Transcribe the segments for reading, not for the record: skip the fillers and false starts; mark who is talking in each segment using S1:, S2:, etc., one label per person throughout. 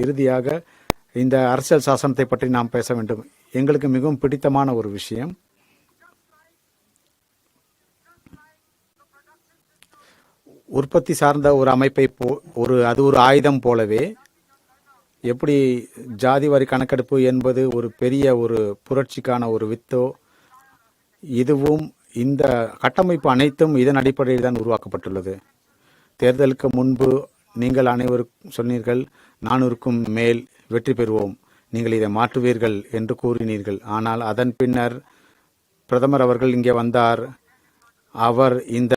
S1: இறுதியாக இந்த அரசியல் சாசனத்தை பற்றி நாம் பேச வேண்டும். எங்களுக்கு மிகவும் பிடித்தமான ஒரு விஷயம், உற்பத்தி சார்ந்த ஒரு அமைப்பை அது ஒரு ஆயுதம் போலவே, எப்படி ஜாதி வாரி கணக்கெடுப்பு என்பது ஒரு பெரிய ஒரு புரட்சிக்கான ஒரு வித்தோ, இதுவும் இந்த கட்டமைப்பு அனைத்தும் இதன் அடிப்படையில் தான் உருவாக்கப்பட்டுள்ளது. தேர்தலுக்கு முன்பு நீங்கள் அனைவரும் சொன்னீர்கள், 400க்கும் மேல் வெற்றி பெறுவோம், நீங்கள் இதை மாற்றுவீர்கள் என்று கூறினீர்கள். ஆனால் அதன் பின்னர் பிரதமர் அவர்கள் இங்கே வந்தார். அவர் இந்த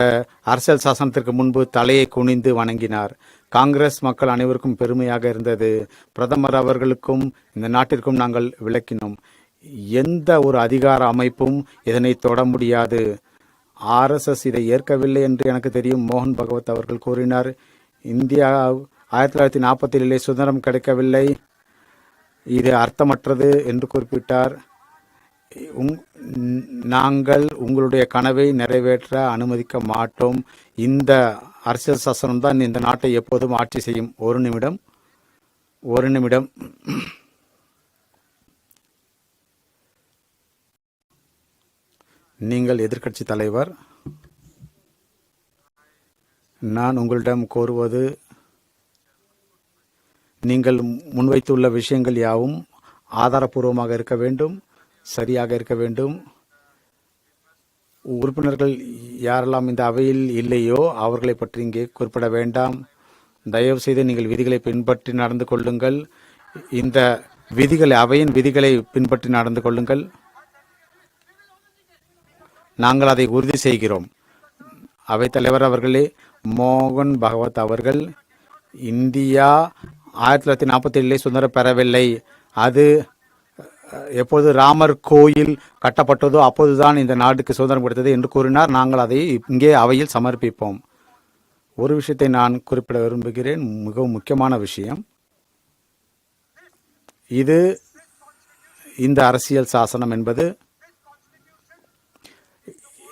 S1: அரசியல் சாசனத்திற்கு முன்பு தலையை குனிந்து வணங்கினார். காங்கிரஸ் மக்கள் அனைவருக்கும் பெருமையாக இருந்தது. பிரதமர் அவர்களுக்கும் இந்த நாட்டிற்கும் நாங்கள் விளக்கினோம், எந்த ஒரு அதிகார அமைப்பும் இதனை தொட முடியாது. RSS இதை ஏற்கவில்லை என்று எனக்கு தெரியும். மோகன் பகவத் அவர்கள் கூறினார், இந்தியா 1947 சுதந்திரம் கிடைக்கவில்லை, இது அர்த்தமற்றது என்று குறிப்பிட்டார். நாங்கள் உங்களுடைய கனவை நிறைவேற்ற அனுமதிக்க மாட்டோம். இந்த அரசியல் சாசனம் தான் இந்த நாட்டை எப்போதும் ஆட்சி செய்யும். ஒரு நிமிடம். நீங்கள் எதிர்க்கட்சி தலைவர், நான் உங்களிடம் கோருவது, நீங்கள் முன்வைத்துள்ள விஷயங்கள் யாவும் ஆதாரபூர்வமாக இருக்க வேண்டும், சரியாக இருக்க வேண்டும். உறுப்பினர்கள் யாரெல்லாம் இந்த அவையில் இல்லையோ அவர்களை பற்றி இங்கே குறிப்பிட வேண்டாம். தயவு செய்து நீங்கள் விதிகளை பின்பற்றி நடந்து கொள்ளுங்கள். இந்த விதிகளை, அவையின் விதிகளை பின்பற்றி நடந்து கொள்ளுங்கள். நாங்கள் அதை உறுதி செய்கிறோம். அவைத்தலைவர் அவர்களே, மோகன் பகவத் அவர்கள், இந்தியா 1947 சுதந்திரம் பெறவில்லை. அது எப்போது ராமர் கோயில் கட்டப்பட்டதோ அப்போதுதான் இந்த நாட்டுக்கு சுதந்திரம் கிடைத்தது என்று கூறினார். நாங்கள் அதை இங்கே அவையில் சமர்ப்பிப்போம். ஒரு விஷயத்தை நான் குறிப்பிட விரும்புகிறேன், மிகவும் முக்கியமான விஷயம். இது இந்த அரசியல் சாசனம் என்பது,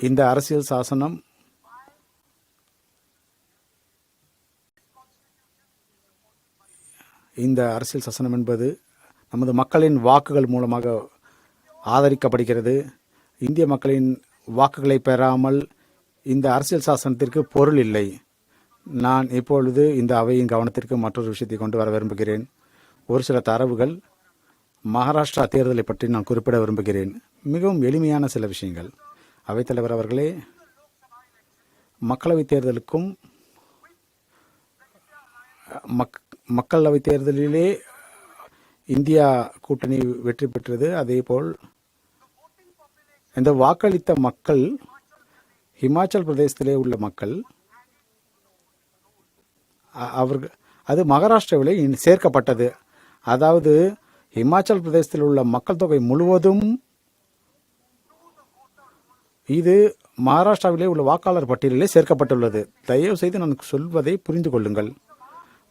S1: இந்த அரசியல் சாசனம் என்பது நமது மக்களின் வாக்குகள் மூலமாக ஆதரிக்கப்படுகிறது. இந்திய மக்களின் வாக்குகளை பெறாமல் இந்த அரசியல் சாசனத்திற்கு பொருள் இல்லை. நான் இப்பொழுது இந்த அவையின் கவனத்திற்கு மற்றொரு விஷயத்தை கொண்டு வர விரும்புகிறேன். ஒரு சில தரவுகள், மகாராஷ்டிரா தேர்தலை பற்றி நான் குறிப்பிட விரும்புகிறேன். மிகவும் எளிமையான சில விஷயங்கள். அவைத்தலைவர் அவர்களே, மக்களவைத் தேர்தலுக்கும் மக்களவைத் தேர்தலிலே இந்தியா கூட்டணி வெற்றி பெற்றது. அதேபோல் இந்த வாக்களித்த மக்கள், ஹிமாச்சல் பிரதேசத்திலே உள்ள மக்கள், அவர்கள் அது மகாராஷ்டிராவிலே சேர்க்கப்பட்டது. அதாவது ஹிமாச்சல் பிரதேசத்தில் உள்ள மக்கள் தொகை முழுவதும் இது மகாராஷ்டிராவிலே உள்ள வாக்காளர் பட்டியலிலே சேர்க்கப்பட்டுள்ளது. தயவு செய்து நான் சொல்வதை புரிந்து கொள்ளுங்கள்.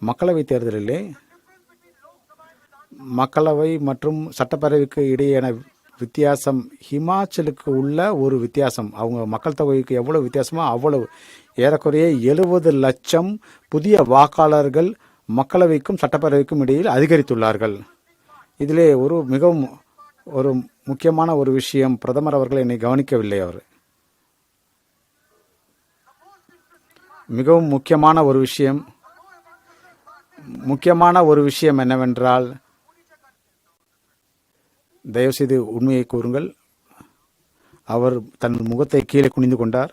S1: மக்களவைத் தேர்தலிலே மக்களவை மற்றும் சட்டப்பேரவைக்கு இடையேயான வித்தியாசம், ஹிமாச்சலுக்கு உள்ள ஒரு வித்தியாசம், அவங்க மக்கள் தொகைக்கு எவ்வளவு வித்தியாசமோ அவ்வளவு, ஏறக்குறைய 70 லட்சம் புதிய வாக்காளர்கள் மக்களவைக்கும் சட்டப்பேரவைக்கும் இடையில் அதிகரித்துள்ளார்கள். இதிலே மிகவும் ஒரு முக்கியமான ஒரு விஷயம், பிரதமர் அவர்கள் என்னை கவனிக்கவில்லை. அவர் மிகவும் முக்கியமான ஒரு விஷயம் என்னவென்றால், தயவுசெய்து உண்மையை கூறுங்கள். அவர் தன் முகத்தை கீழே குனிந்து கொண்டார்.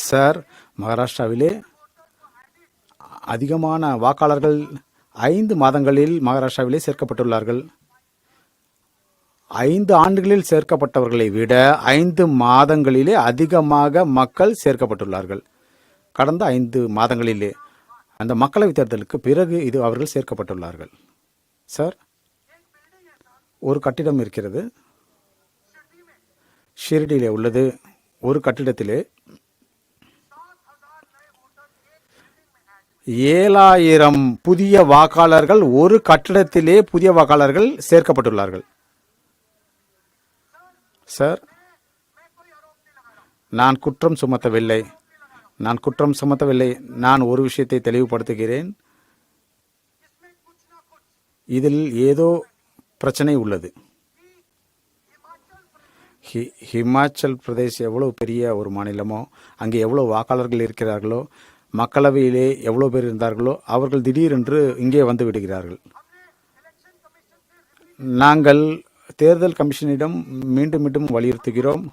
S1: சார், மகாராஷ்டிராவிலே அதிகமான வாக்காளர்கள் 5 மாதங்களில் மகாராஷ்டிராவிலே சேர்க்கப்பட்டுள்ளார்கள். 5 ஆண்டுகளில் சேர்க்கப்பட்டவர்களை விட 5 மாதங்களிலே அதிகமாக மக்கள் சேர்க்கப்பட்டுள்ளார்கள். கடந்த 5 மாதங்களிலே, அந்த மக்களவைத் தேர்தலுக்கு பிறகு அவர்கள் சேர்க்கப்பட்டுள்ளார்கள். சார், ஒரு கட்டிடம் இருக்கிறது, ஷிரடியிலே உள்ளது. ஒரு கட்டிடத்திலே 7000 புதிய வாக்காளர்கள், ஒரு கட்டிடத்திலே புதிய வாக்காளர்கள் சேர்க்கப்பட்டுள்ளார்கள். சார், நான் குற்றம் சுமத்தவில்லை. நான் குற்றம் சுமத்தவில்லை. நான் ஒரு விஷயத்தை தெளிவுபடுத்துகிறேன். இதில் ஏதோ பிரச்சனை உள்ளது. ஹிமாச்சல் பிரதேஷ் எவ்வளோ பெரிய ஒரு மாநிலமோ, அங்கே எவ்வளோ வாக்காளர்கள் இருக்கிறார்களோ, மக்களவையிலே எவ்வளோ பேர் இருந்தார்களோ, அவர்கள் திடீரென்று இங்கே வந்து விடுகிறார்கள். நாங்கள் தேர்தல் கமிஷனிடம் மீண்டும் மீண்டும் வலியுறுத்துகிறோம்.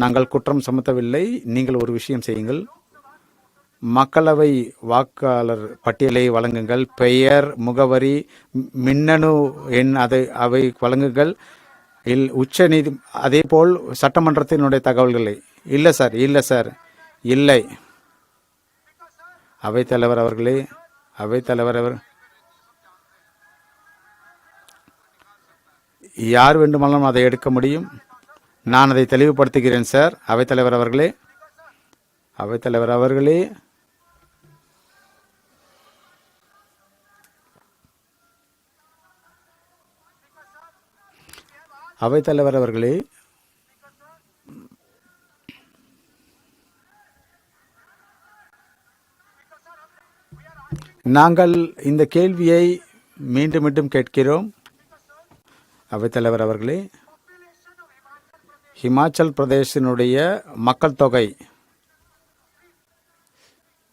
S1: நாங்கள் குற்றம் சுமத்தவில்லை. நீங்கள் ஒரு விஷயம் செய்யுங்கள். மக்களவை வாக்காளர் பட்டியலை வழங்குங்கள். பெயர், முகவரி, மின்னணு எண் அவை வழங்குங்கள். உச்ச நீதி அதே போல் சட்டமன்றத்தினுடைய தகவல்களை. இல்லை சார், இல்லை சார், இல்லை. அவைத்தலைவர் அவர்களே, அவைத்தலைவர் அவர் யார் வேண்டுமானாலும் அதை எடுக்க முடியும். நான் அதை தெளிவுபடுத்துகிறேன் சார். அவைத்தலைவர் அவர்களே, அவைத்தலைவர் அவர்களே, அவைத்தலைவர் அவர்களே, நாங்கள் இந்த கேள்வியை மீண்டும் மீண்டும் கேட்கிறோம். அவைத்தலைவர் அவர்களே, ஹிமாச்சல் பிரதேசத்தினுடைய மக்கள் தொகை,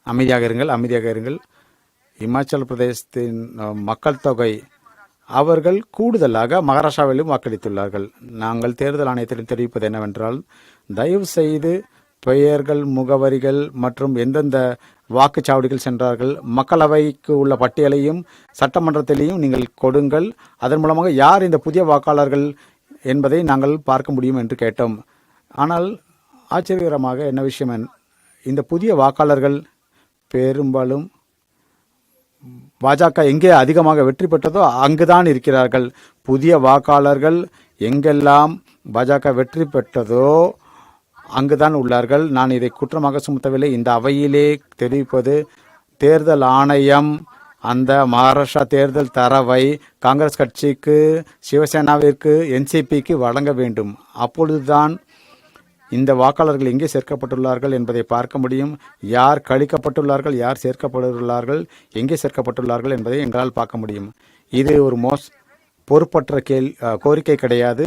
S1: அமைதியாக இருங்கள், அமைதியாக இருங்கள். இமாச்சல் பிரதேசத்தின் மக்கள் தொகை, அவர்கள் கூடுதலாக மகாராஷ்டிராவிலும் வாக்களித்துள்ளார்கள். நாங்கள் தேர்தல் ஆணையத்திடம் தெரிவிப்பது என்னவென்றால், தயவு செய்து பெயர்கள், முகவரிகள் மற்றும் எந்தெந்த வாக்குச்சாவடிகள் சென்றார்கள், மக்களவைக்கு உள்ள பட்டியலையும் சட்டமன்றத்திலையும் நீங்கள் கொடுங்கள். அதன் மூலமாக யார் இந்த புதிய வாக்காளர்கள் என்பதை நாங்கள் பார்க்க முடியும் என்று கேட்டோம். ஆனால் ஆச்சரியகரமாக என்ன விஷயம், இந்த புதிய வாக்காளர்கள் பெரும்பாலும் பாஜக எங்கே அதிகமாக வெற்றி பெற்றதோ அங்குதான் இருக்கிறார்கள். புதிய வாக்காளர்கள் எங்கெல்லாம் பாஜக வெற்றி பெற்றதோ அங்குதான் உள்ளார்கள். நான் இதை குற்றமாக சுமத்தவில்லை. இந்த அவையிலே தெரிவிப்பது, தேர்தல் ஆணையம் அந்த மகாராஷ்டிரா தேர்தல் தரவை காங்கிரஸ் கட்சிக்கு, சிவசேனாவிற்கு, என்சிபிக்கு வழங்க வேண்டும். அப்பொழுதுதான் இந்த வாக்காளர்கள் எங்கே சேர்க்கப்பட்டுள்ளார்கள் என்பதை பார்க்க முடியும். யார் கழிக்கப்பட்டுள்ளார்கள், யார் சேர்க்கப்பட்டுள்ளார்கள், எங்கே சேர்க்கப்பட்டுள்ளார்கள் என்பதை எங்களால் பார்க்க முடியும். இது ஒரு பொறுப்பற்ற கோரிக்கை கிடையாது.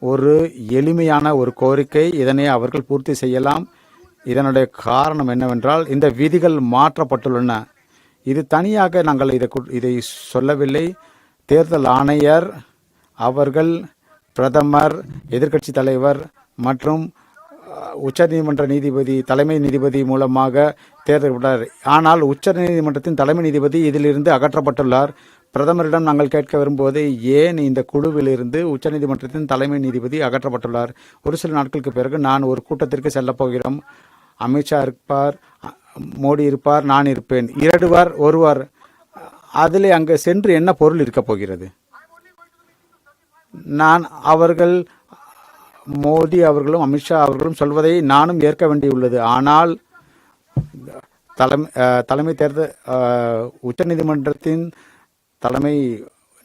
S1: ஒரு எளிமையான ஒரு கோரிக்கை. இதனை அவர்கள் பூர்த்தி செய்யலாம். இதனுடைய காரணம் என்னவென்றால், இந்த விதிகள் மாற்றப்பட்டுள்ளன. இது தனியாக நாங்கள் இதை சொல்லவில்லை. தேர்தல் ஆணையர் அவர்கள், பிரதமர், எதிர்க்கட்சி தலைவர் மற்றும் உச்சநீதிமன்ற நீதிபதி, தலைமை நீதிபதி மூலமாக தேர்ந்தெடுக்கப்பட்டார். ஆனால் உச்சநீதிமன்றத்தின் தலைமை நீதிபதி இதிலிருந்து அகற்றப்பட்டுள்ளார். பிரதமரிடம் நாங்கள் கேட்க விரும்புவது, ஏன் இந்த குழுவிலிருந்து உச்சநீதிமன்றத்தின் தலைமை நீதிபதி அகற்றப்பட்டுள்ளார்? ஒரு சில நாட்களுக்கு பிறகு நான் ஒரு கூட்டத்திற்கு செல்லப் போகிறோம். அமித்ஷா இருப்பார், மோடி இருப்பார், நான் இருப்பேன். ஒருவர் அதிலே அங்கே சென்று என்ன பொருள் இருக்கப் போகிறது? நான் அவர்கள் மோடி அவர்களும் அமித்ஷா அவர்களும் சொல்வதை நானும் ஏற்க வேண்டியுள்ளது. ஆனால் தலைமை தேர்தல் உச்சநீதிமன்றத்தின் தலைமை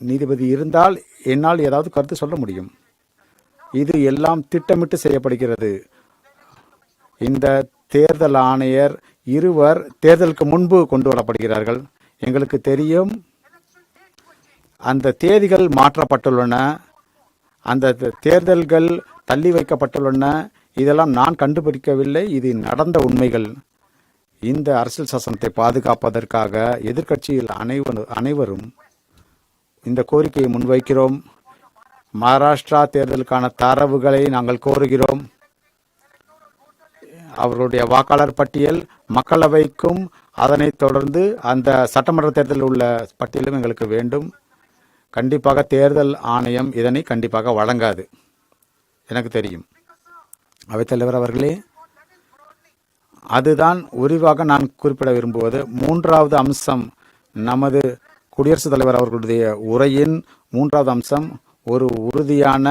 S1: நீதிபதி இருந்தால் என்னால் ஏதாவது கருத்து சொல்ல முடியும். இது எல்லாம் திட்டமிட்டு செய்யப்படுகிறது. இந்த தேர்தல் ஆணையர் இருவர் தேர்தலுக்கு முன்பு கொண்டு வரப்படுகிறார்கள். எங்களுக்கு தெரியும், அந்த தேதிகள் மாற்றப்பட்டுள்ளன, அந்த தேர்தல்கள் தள்ளி வைக்கப்பட்டுள்ளன. இதெல்லாம் நான் கண்டுபிடிக்கவில்லை, இது நடந்த உண்மைகள். இந்த அரசியல் சாசனத்தை பாதுகாப்பதற்காக எதிர்க்கட்சியில் அனைவரும் இந்த கோரிக்கையை முன்வைக்கிறோம். மகாராஷ்டிரா தேர்தலுக்கான தரவுகளை நாங்கள் கோருகிறோம். அவர்களுடைய வாக்காளர் பட்டியல் மக்களவைக்கும், அதனைத் தொடர்ந்து அந்த சட்டமன்ற தேர்தலில் உள்ள பட்டியலும் எங்களுக்கு வேண்டும். கண்டிப்பாக தேர்தல் ஆணையம் இதனை கண்டிப்பாக வழங்காது, எனக்கு தெரியும். அவைத்தலைவர் அவர்களே, அதுதான் விரிவாக நான் குறிப்பிட விரும்புவது. மூன்றாவது அம்சம், நமது குடியரசுத் தலைவர் அவர்களுடைய உரையின் மூன்றாவது அம்சம், ஒரு உறுதியான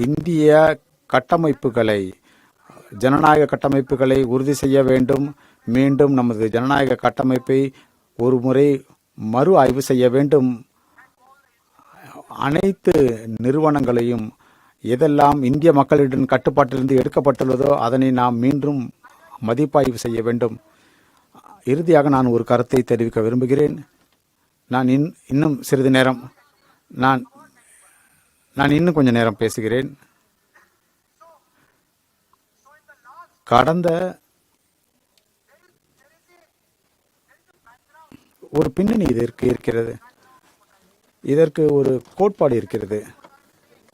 S1: இந்திய கட்டமைப்புகளை, ஜனநாயக கட்டமைப்புகளை உறுதி செய்ய வேண்டும். மீண்டும் நமது ஜனநாயக கட்டமைப்பை ஒரு முறை மறு ஆய்வு செய்ய வேண்டும். அனைத்து நிறுவனங்களையும் எதெல்லாம் இந்திய மக்களிடம் கட்டுப்பாட்டிலிருந்து எடுக்கப்பட்டுள்ளதோ அதனை நாம் மீண்டும் மதிப்பாய்வு செய்ய வேண்டும். இறுதியாக நான் ஒரு கருத்தை தெரிவிக்க விரும்புகிறேன். நான் இன்னும் சிறிது நேரம் நான் இன்னும் கொஞ்ச நேரம் பேசுகிறேன். கடந்த ஒரு பின்னணி இதற்கு இருக்கிறது. இதற்கு ஒரு கோட்பாடு இருக்கிறது.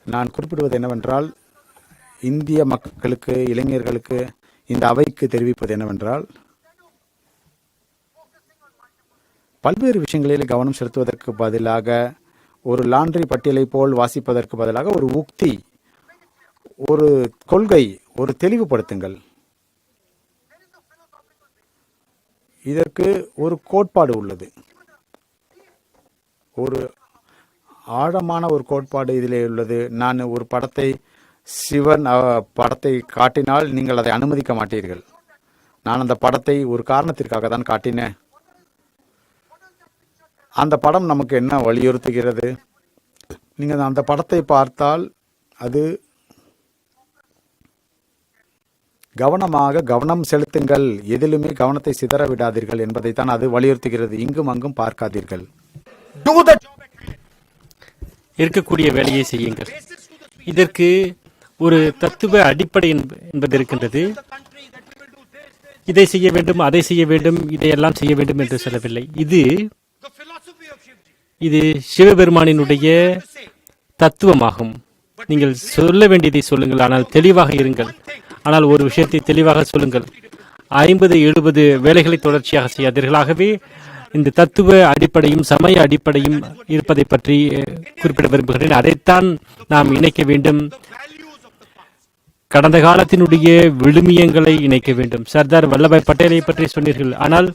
S1: நான் குறிப்பிடுவது என்னவென்றால், இந்திய மக்களுக்கு, இளைஞர்களுக்கு, இந்த அவைக்கு தெரிவிப்பது என்னவென்றால், பல்வேறு விஷயங்களில் கவனம் செலுத்துவதற்கு பதிலாக ஒரு லாண்டரி பட்டியலை போல் வாசிப்பதற்கு பதிலாக ஒரு உக்தி, ஒரு கொள்கை, ஒரு தெளிவுபடுத்துங்கள். இதற்கு ஒரு கோட்பாடு உள்ளது. ஒரு ஆழமான ஒரு கோட்பாடு இதிலே உள்ளது. நான் ஒரு படத்தை, சிவன் படத்தை காட்டினால் நீங்கள் அதை அனுமதிக்க மாட்டீர்கள். நான் அந்த படத்தை ஒரு காரணத்திற்காக தான் காட்டினேன். அந்த படம் நமக்கு என்ன வலியுறுத்துகிறது? நீங்கள் அந்த படத்தை பார்த்தால் அது கவனம் செலுத்துங்கள், எதிலுமே கவனத்தை சிதற விடாதீர்கள் என்பதைத்தான் அது வலியுறுத்துகிறது. இங்கும் அங்கும் பார்க்காதீர்கள்.
S2: இருக்கக்கூடிய வேலையை செய்யுங்கள். இதற்கு ஒரு தத்துவ அடிப்படை என்பது இருக்கின்றது. இதை செய்ய வேண்டும், அதை செய்ய வேண்டும், இதையெல்லாம் செய்ய வேண்டும் என்று சொல்லவில்லை. இது சிவபெருமானினுடைய தத்துவமாகும். நீங்கள் சொல்ல வேண்டியதை சொல்லுங்கள், ஆனால் தெளிவாக இருங்கள். ஆனால் ஒரு விஷயத்தை தெளிவாக சொல்லுங்கள். 50-70 வேலைகளை தொடர்ச்சியாக செய்யாதீர்கள். ஆகவே இந்த தத்துவ அடிப்படையும் சமய அடிப்படையும் இருப்பதை பற்றி குறிப்பிட விரும்புகிறேன். அதைத்தான் நாம் இணைக்க வேண்டும். கடந்த காலத்தினுடைய விழுமியங்களை இணைக்க வேண்டும். சர்தார் வல்லபாய் பட்டேலை பற்றி சொன்னீர்கள். ஆனால்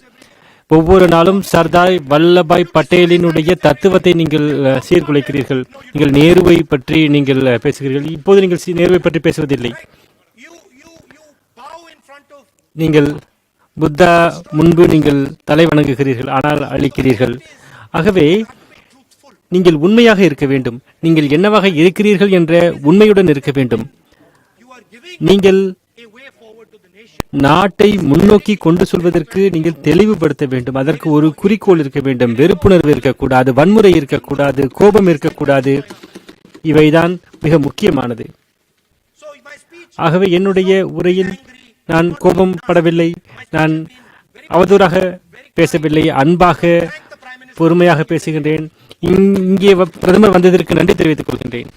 S2: ஒவ்வொரு நாளும் சர்தார் வல்லபாய் பட்டேலினுடைய தத்துவத்தை நீங்கள் சீர்குலைக்கிறீர்கள். நீங்கள் நேருவை பற்றி நீங்கள் பேசுகிறீர்கள். இப்போது நீங்கள் நேருவை பற்றி பேசுவதில்லை. நீங்கள் புத்தா முன்பு நீங்கள் தலை வணங்குகிறீர்கள், ஆனால் அழிக்கிறீர்கள். ஆகவே நீங்கள் உண்மையாக இருக்க வேண்டும். நீங்கள் என்னவாக இருக்கிறீர்கள் என்ற உண்மையுடன் இருக்க வேண்டும். நீங்கள் நாட்டை முன்னோக்கி கொண்டு செல்வதற்கு நீங்கள் தெளிவுபடுத்த வேண்டும். அதற்கு ஒரு குறிக்கோள் இருக்க வேண்டும். வெறுப்புணர்வு இருக்கக்கூடாது, வன்முறை இருக்கக்கூடாது, கோபம் இருக்கக்கூடாது. இவைதான் மிக முக்கியமானது. ஆகவே என்னுடைய உரையில் நான் கோபம் படவில்லை, நான் அவதூறாக பேசவில்லை, அன்பாக பொறுமையாக பேசுகின்றேன். இங்கே பிரதமர் வந்ததற்கு நன்றி தெரிவித்துக் கொள்கின்றேன்.